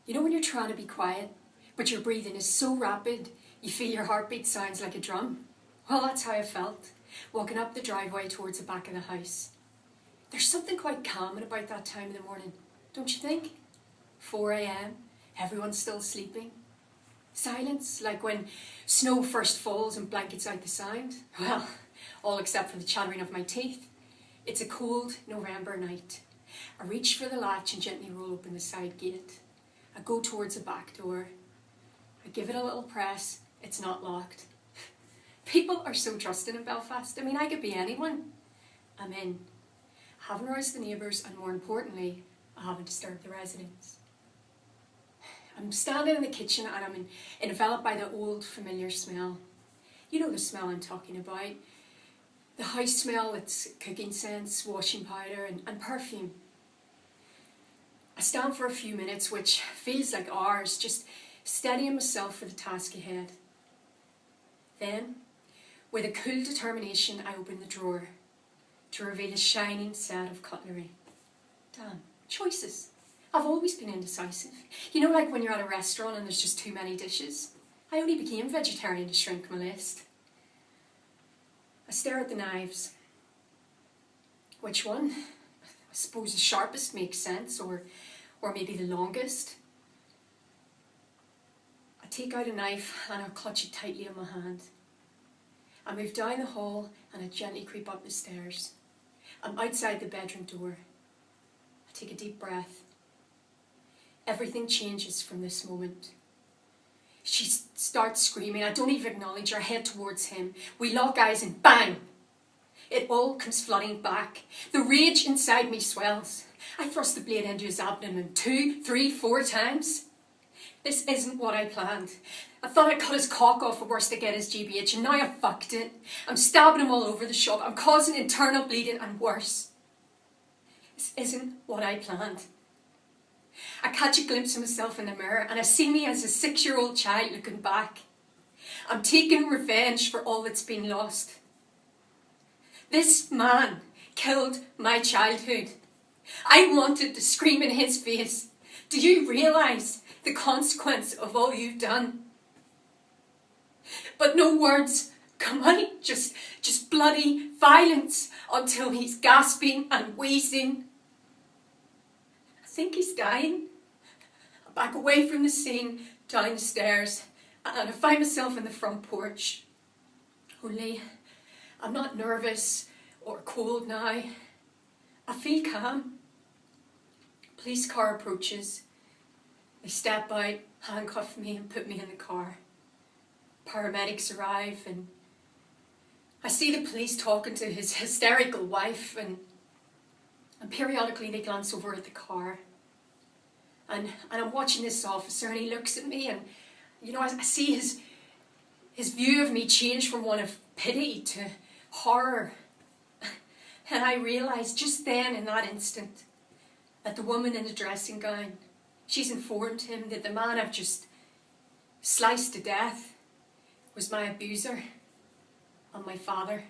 You know when you're trying to be quiet, but your breathing is so rapid, you feel your heartbeat sounds like a drum? Well, that's how I felt, walking up the driveway towards the back of the house. There's something quite calming about that time of the morning, don't you think? 4 a.m, everyone's still sleeping. Silence, like when snow first falls and blankets out the sound. Well, all except for the chattering of my teeth. It's a cold November night. I reach for the latch and gently roll open the side gate. I go towards the back door. I give it a little press. It's not locked. People are so trusting in Belfast. I mean, I could be anyone. I'm in. I haven't roused the neighbours, and more importantly, I haven't disturbed the residents. I'm standing in the kitchen and I'm enveloped by the old familiar smell. You know the smell I'm talking about. The house smell, it's cooking scents, washing powder and perfume. I stand for a few minutes, which feels like hours, just steadying myself for the task ahead. Then, with a cool determination, I open the drawer to reveal a shining set of cutlery. Damn, choices. I've always been indecisive. You know, like when you're at a restaurant and there's just too many dishes? I only became vegetarian to shrink my list. I stare at the knives. Which one? I suppose the sharpest makes sense, or maybe the longest. I take out a knife and I clutch it tightly in my hand. I move down the hall and I gently creep up the stairs. I'm outside the bedroom door. I take a deep breath. Everything changes from this moment. She starts screaming. I don't even acknowledge her. I head towards him. We lock eyes and bang! It all comes flooding back. The rage inside me swells. I thrust the blade into his abdomen 2, 3, 4 times. This isn't what I planned. I thought I'd cut his cock off at worst to get his GBH, and now I fucked it. I'm stabbing him all over the shop. I'm causing internal bleeding and worse. This isn't what I planned. I catch a glimpse of myself in the mirror and I see me as a 6-year-old child looking back. I'm taking revenge for all that's been lost. This man killed my childhood. I wanted to scream in his face. Do you realise the consequence of all you've done? But no words come out, just bloody violence until he's gasping and wheezing. I think he's dying. I back away from the scene, down the stairs, and I find myself in the front porch. Only I'm not nervous or cold now. I feel calm. Police car approaches. They step out, handcuff me and put me in the car. Paramedics arrive and I see the police talking to his hysterical wife, and periodically they glance over at the car. And I'm watching this officer and he looks at me, and you know, I see his view of me change from one of pity to horror. And I realise just then, in that instant, that the woman in the dressing gown, she's informed him that the man I've just sliced to death was my abuser and my father.